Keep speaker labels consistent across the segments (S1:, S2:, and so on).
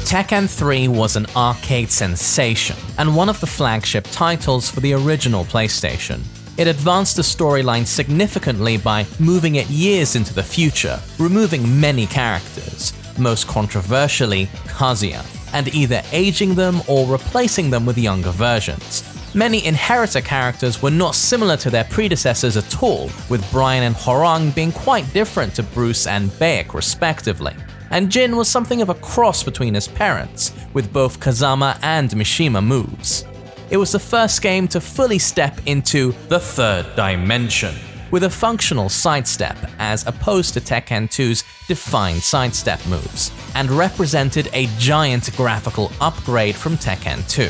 S1: Tekken 3 was an arcade sensation and one of the flagship titles for the original PlayStation. It advanced the storyline significantly by moving it years into the future, removing many characters, most controversially Kazuya, and either aging them or replacing them with younger versions. Many inheritor characters were not similar to their predecessors at all, with Brian and Hwoarang being quite different to Bruce and Baek respectively. And Jin was something of a cross between his parents, with both Kazama and Mishima moves. It was the first game to fully step into the third dimension, with a functional sidestep as opposed to Tekken 2's defined sidestep moves, and represented a giant graphical upgrade from Tekken 2.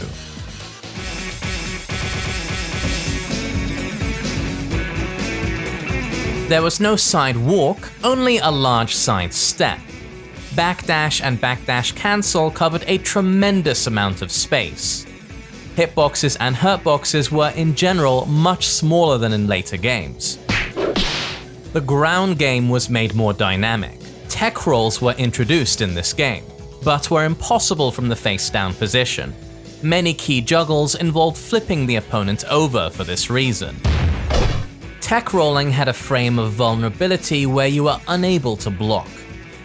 S1: There was no side walk, only a large side step. Backdash and backdash cancel covered a tremendous amount of space. Hitboxes and hurtboxes were in general much smaller than in later games. The ground game was made more dynamic. Tech rolls were introduced in this game, but were impossible from the face-down position. Many key juggles involved flipping the opponent over for this reason. Tech rolling had a frame of vulnerability where you were unable to block.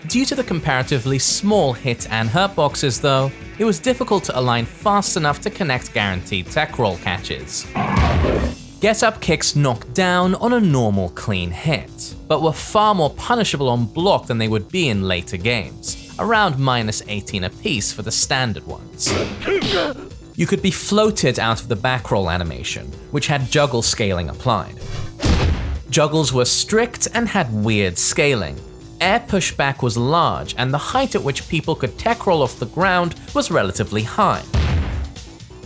S1: Due to the comparatively small hit and hurt boxes though, it was difficult to align fast enough to connect guaranteed tech roll catches. Get-up kicks knocked down on a normal clean hit, but were far more punishable on block than they would be in later games, around -18 apiece for the standard ones. You could be floated out of the back roll animation, which had juggle scaling applied. Juggles were strict and had weird scaling. Air pushback was large, and the height at which people could tech roll off the ground was relatively high.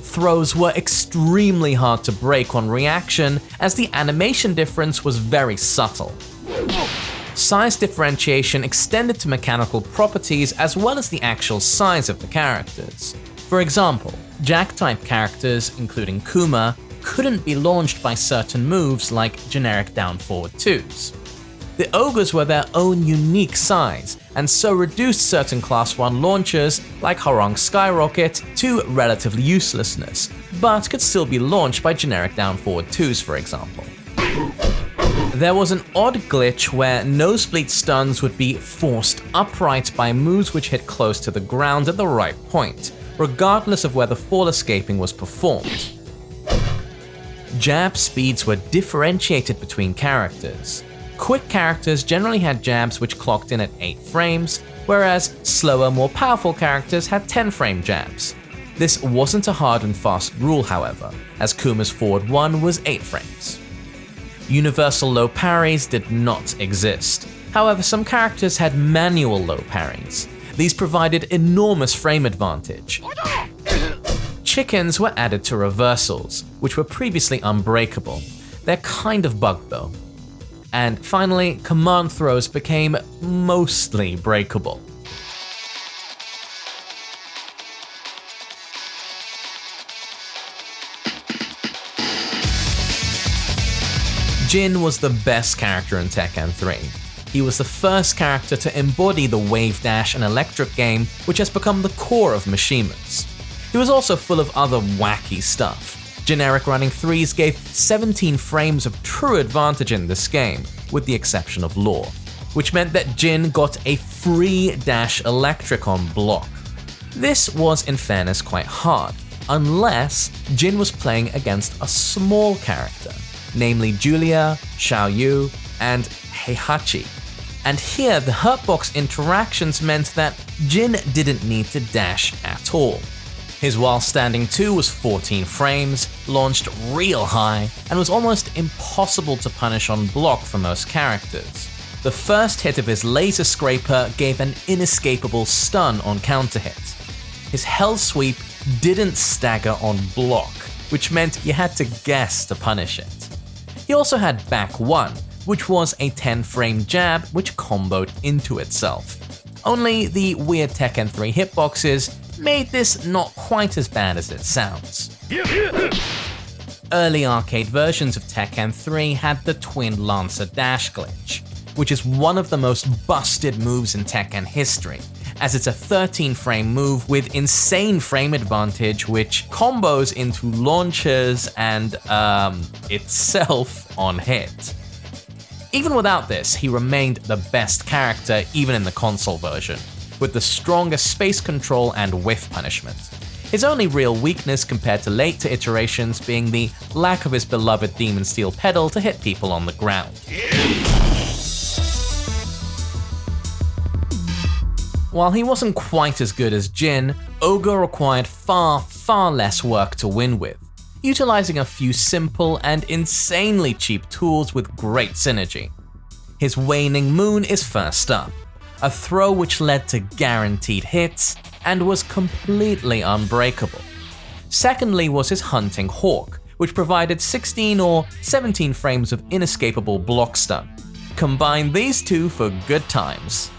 S1: Throws were extremely hard to break on reaction, as the animation difference was very subtle. Size differentiation extended to mechanical properties as well as the actual size of the characters. For example, Jack-type characters, including Kuma, couldn't be launched by certain moves like generic down-forward 2s. The Ogres were their own unique size, and so reduced certain Class 1 launchers, like Hwoarang's Skyrocket, to relative uselessness, but could still be launched by generic down-forward 2s, for example. There was an odd glitch where nosebleed stuns would be forced upright by moves which hit close to the ground at the right point, regardless of where the fall escaping was performed. Jab speeds were differentiated between characters. Quick characters generally had jabs which clocked in at 8 frames, whereas slower, more powerful characters had 10-frame jabs. This wasn't a hard and fast rule, however, as Kuma's forward 1 was 8 frames. Universal low parries did not exist. However, some characters had manual low parries. These provided enormous frame advantage. Chickens were added to reversals, which were previously unbreakable. They're kind of bugged though. And finally, command throws became mostly breakable. Jin was the best character in Tekken 3. He was the first character to embody the wave dash and electric game, which has become the core of Mishima's. He was also full of other wacky stuff. Generic running 3s gave 17 frames of true advantage in this game, with the exception of Lore, which meant that Jin got a free dash electric on block. This was in fairness quite hard, unless Jin was playing against a small character, namely Julia, Xiaoyu, and Heihachi. And here the hurtbox interactions meant that Jin didn't need to dash at all. His while standing 2 was 14 frames, launched real high, and was almost impossible to punish on block for most characters. The first hit of his laser scraper gave an inescapable stun on counter hit. His hell sweep didn't stagger on block, which meant you had to guess to punish it. He also had back 1, which was a 10-frame jab which comboed into itself. Only the weird Tekken 3 hitboxes made this not quite as bad as it sounds. Early arcade versions of Tekken 3 had the Twin Lancer dash glitch, which is one of the most busted moves in Tekken history, as it's a 13-frame move with insane frame advantage which combos into launchers and itself on hit. Even without this, he remained the best character even in the console version, with the strongest space control and whiff punishment. His only real weakness compared to later iterations being the lack of his beloved Demon Steel pedal to hit people on the ground. While he wasn't quite as good as Jin, Ogre required far less work to win with, utilizing a few simple and insanely cheap tools with great synergy. His Waning Moon is first up, a throw which led to guaranteed hits and was completely unbreakable. Secondly was his Hunting Hawk, which provided 16 or 17 frames of inescapable block stun. Combine these two for good times.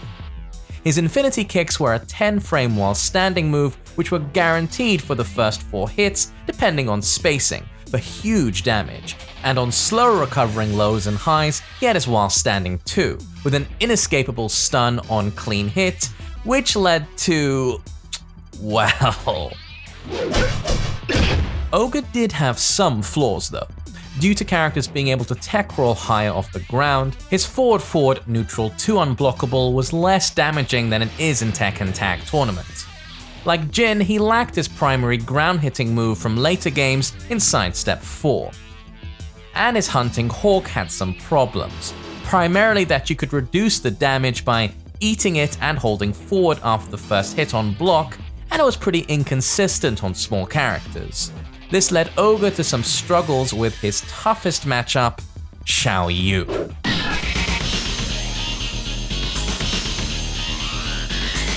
S1: His Infinity Kicks were a 10-frame while standing move which were guaranteed for the first 4 hits depending on spacing, for huge damage, and on slower recovering lows and highs he had his while standing too, with an inescapable stun on clean hit, which led to… well… Ogre did have some flaws though. Due to characters being able to tech roll higher off the ground, his forward neutral 2 unblockable was less damaging than it is in Tekken Tag Tournament. Like Jin, he lacked his primary ground hitting move from later games in Sidestep 4. And his Hunting Hawk had some problems, primarily that you could reduce the damage by eating it and holding forward after the first hit on block, and it was pretty inconsistent on small characters. This led Ogre to some struggles with his toughest matchup, Xiaoyu.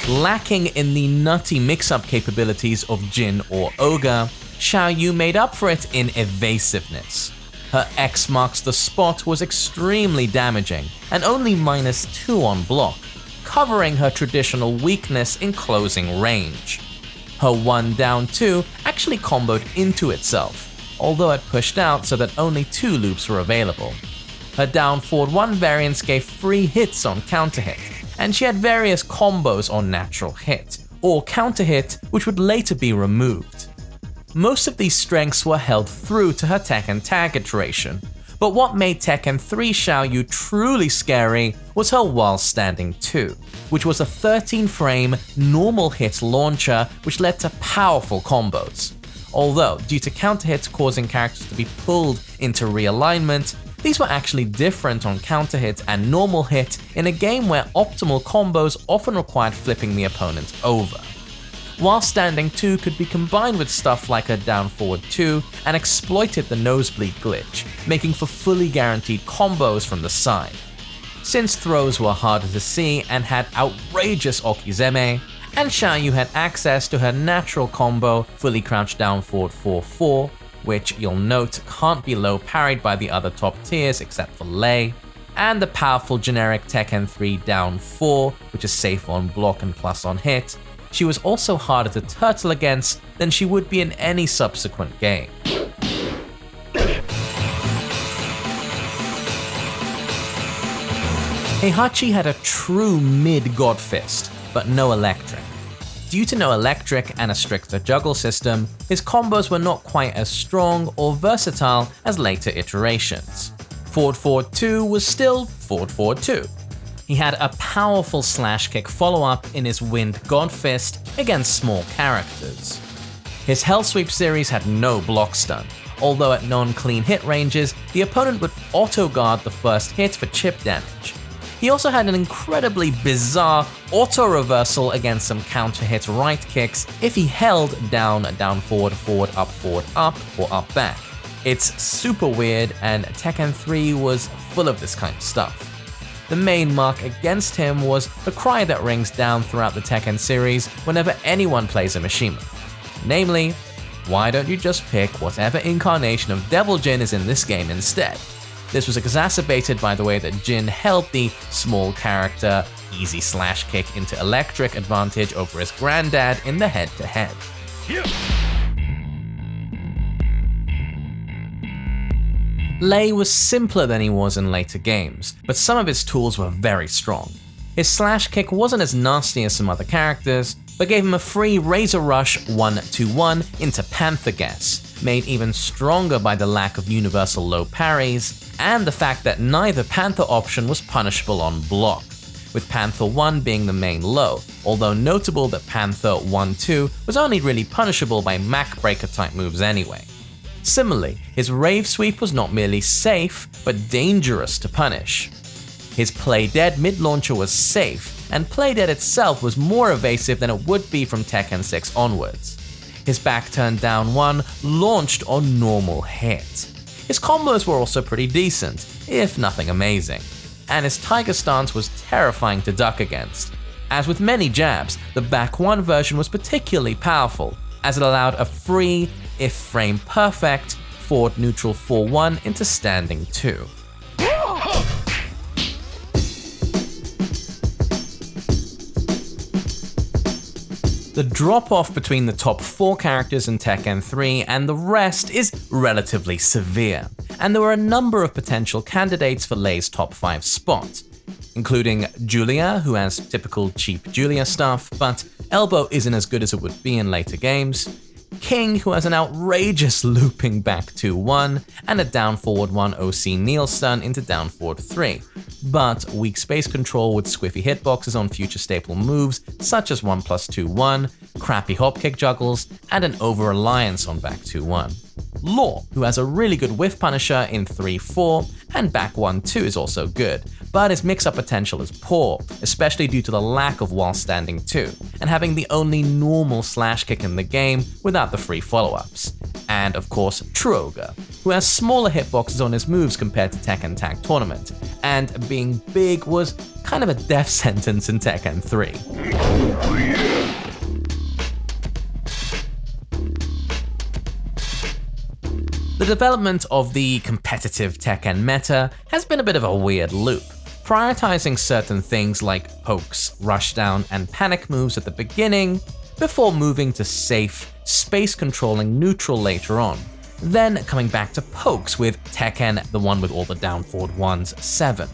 S1: Lacking in the nutty mix-up capabilities of Jin or Ogre, Xiaoyu made up for it in evasiveness. Her X marks the spot was extremely damaging and only -2 on block, covering her traditional weakness in closing range. Her 1 down 2 actually comboed into itself, although it pushed out so that only 2 loops were available. Her down forward 1 variants gave free hits on counter hit, and she had various combos on natural hit, or counter hit which would later be removed. Most of these strengths were held through to her Tekken Tag iteration, but what made Tekken 3 Xiaoyu truly scary was her while standing 2, which was a 13-frame normal hit launcher which led to powerful combos. Although, due to counter hits causing characters to be pulled into realignment, these were actually different on counter hit and normal hit in a game where optimal combos often required flipping the opponent over. While standing 2 could be combined with stuff like a down forward 2 and exploited the nosebleed glitch, making for fully guaranteed combos from the side. Since throws were harder to see and had outrageous okizeme, and Xiaoyu had access to her natural combo fully crouched down forward 4-4, which you'll note can't be low parried by the other top tiers except for Lei, and the powerful generic Tekken 3 down 4, which is safe on block and plus on hit, she was also harder to turtle against than she would be in any subsequent game. Heihachi had a true mid-God Fist, but no electric. Due to no electric and a stricter juggle system, his combos were not quite as strong or versatile as later iterations. Forward 2 was still forward 2. He had a powerful slash kick follow-up in his Wind God Fist against small characters. His Hell Sweep series had no block stun, although at non-clean hit ranges, the opponent would auto-guard the first hit for chip damage. He also had an incredibly bizarre auto-reversal against some counter-hit right kicks if he held down forward, up, or up back. It's super weird, and Tekken 3 was full of this kind of stuff. The main mark against him was the cry that rings down throughout the Tekken series whenever anyone plays a Mishima. Namely, why don't you just pick whatever incarnation of Devil Jin is in this game instead? This was exacerbated by the way that Jin held the small character easy slash kick into electric advantage over his granddad in the head-to-head. Lei was simpler than he was in later games, but some of his tools were very strong. His slash kick wasn't as nasty as some other characters, but gave him a free Razor Rush 1-2-1 into Panther Guess, made even stronger by the lack of universal low parries, and the fact that neither Panther option was punishable on block, with Panther 1 being the main low, although notable that Panther 1-2 was only really punishable by Mach Breaker type moves anyway. Similarly, his Rave Sweep was not merely safe, but dangerous to punish. His Play Dead mid-launcher was safe, and Play Dead itself was more evasive than it would be from Tekken 6 onwards. His back turn down 1 launched on normal hit. His combos were also pretty decent, if nothing amazing, and his Tiger Stance was terrifying to duck against. As with many jabs, the back 1 version was particularly powerful, as it allowed a free, if frame perfect, forward neutral 4-1 into standing 2. The drop-off between the top 4 characters in Tekken 3 and the rest is relatively severe, and there were a number of potential candidates for Lei's top 5 spot, including Julia, who has typical cheap Julia stuff, but elbow isn't as good as it would be in later games, King, who has an outrageous looping back 2-1 and a down forward 1 OC kneel stun into down forward 3, but weak space control with squiffy hitboxes on future staple moves such as 1+2-1, crappy hop kick juggles, and an over-reliance on back 2-1. Law, who has a really good whiff punisher in 3-4, and back 1-2 is also good, but his mix-up potential is poor, especially due to the lack of while standing 2, and having the only normal slash kick in the game without the free follow-ups. And of course, True Ogre, who has smaller hitboxes on his moves compared to Tekken Tag Tournament, and being big was kind of a death sentence in Tekken 3. The development of the competitive Tekken meta has been a bit of a weird loop, prioritizing certain things like pokes, rushdown, and panic moves at the beginning, before moving to safe, space-controlling neutral later on, then coming back to pokes with Tekken, the one with all the down forward ones, 7.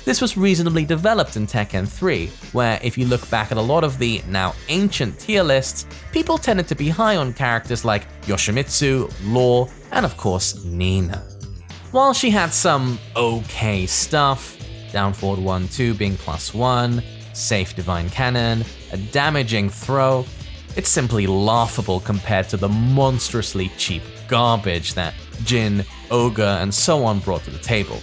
S1: This was reasonably developed in Tekken 3, where if you look back at a lot of the now ancient tier lists, people tended to be high on characters like Yoshimitsu, Law, and of course Nina. While she had some okay stuff, down forward 1-2 being +1, safe divine cannon, a damaging throw, it's simply laughable compared to the monstrously cheap garbage that Jin, Ogre, and so on brought to the table.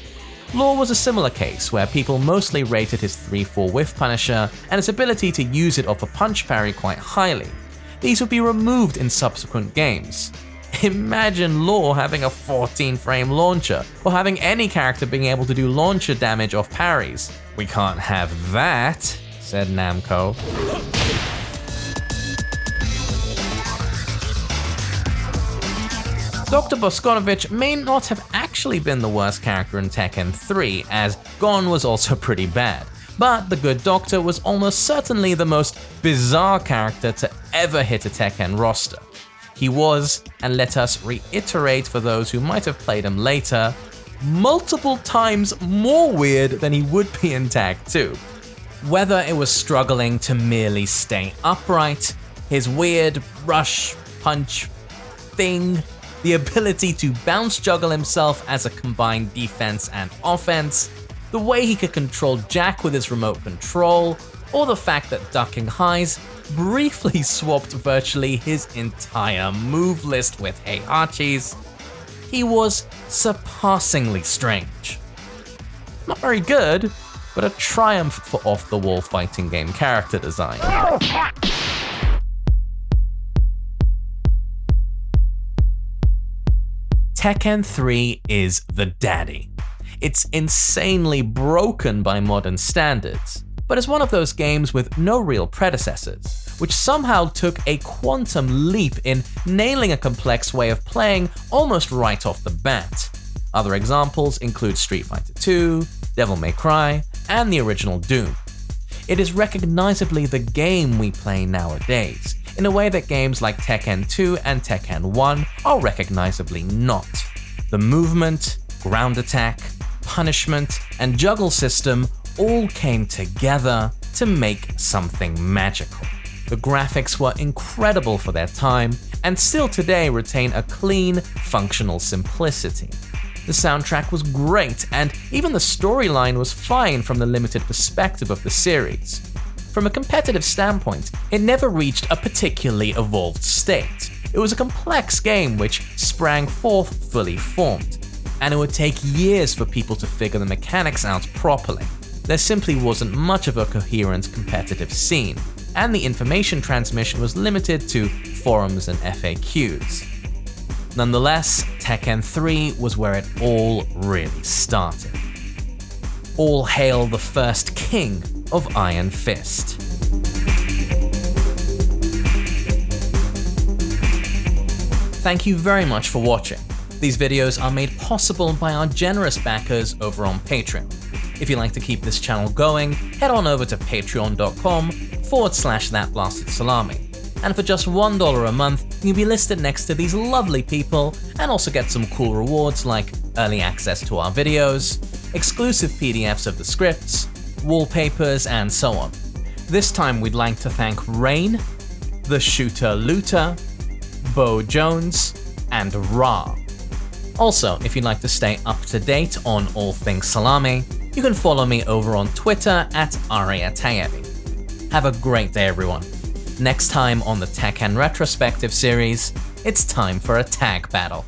S1: Law was a similar case, where people mostly rated his 3-4 whiff punisher and his ability to use it off a punch parry quite highly. These would be removed in subsequent games. Imagine Law having a 14-frame launcher, or having any character being able to do launcher damage off parries. We can't have that, said Namco. Dr. Boskonovich may not have actually been the worst character in Tekken 3, as Gon was also pretty bad, but the good Doctor was almost certainly the most bizarre character to ever hit a Tekken roster. He was, and let us reiterate for those who might have played him later, multiple times more weird than he would be in Tag 2. Whether it was struggling to merely stay upright, his weird rush punch thing, the ability to bounce juggle himself as a combined defense and offense, the way he could control Jack with his remote control, or the fact that ducking highs briefly swapped virtually his entire move list with Heihachi's, he was surpassingly strange. Not very good, but a triumph for off-the-wall fighting game character design. Tekken 3 is the daddy. It's insanely broken by modern standards, but it's one of those games with no real predecessors, which somehow took a quantum leap in nailing a complex way of playing almost right off the bat. Other examples include Street Fighter II, Devil May Cry, and the original Doom. It is recognizably the game we play nowadays, in a way that games like Tekken 2 and Tekken 1 are recognizably not. The movement, ground attack, punishment, and juggle system all came together to make something magical. The graphics were incredible for their time, and still today retain a clean, functional simplicity. The soundtrack was great, and even the storyline was fine from the limited perspective of the series. From a competitive standpoint, it never reached a particularly evolved state. It was a complex game which sprang forth fully formed, and it would take years for people to figure the mechanics out properly. There simply wasn't much of a coherent competitive scene, and the information transmission was limited to forums and FAQs. Nonetheless, Tekken 3 was where it all really started. All hail the first king of Iron Fist. Thank you very much for watching. These videos are made possible by our generous backers over on Patreon. If you'd like to keep this channel going, head on over to patreon.com/thatblastedsalami. And for just $1 a month, you'll be listed next to these lovely people and also get some cool rewards like early access to our videos, exclusive PDFs of the scripts, wallpapers, and so on. This time we'd like to thank Rain, The Shooter Looter, Bo Jones, and Ra. Also, if you'd like to stay up to date on all things Salami, you can follow me over on Twitter @AriaTayebi. Have a great day, everyone. Next time on the Tekken Retrospective series, it's time for a tag battle.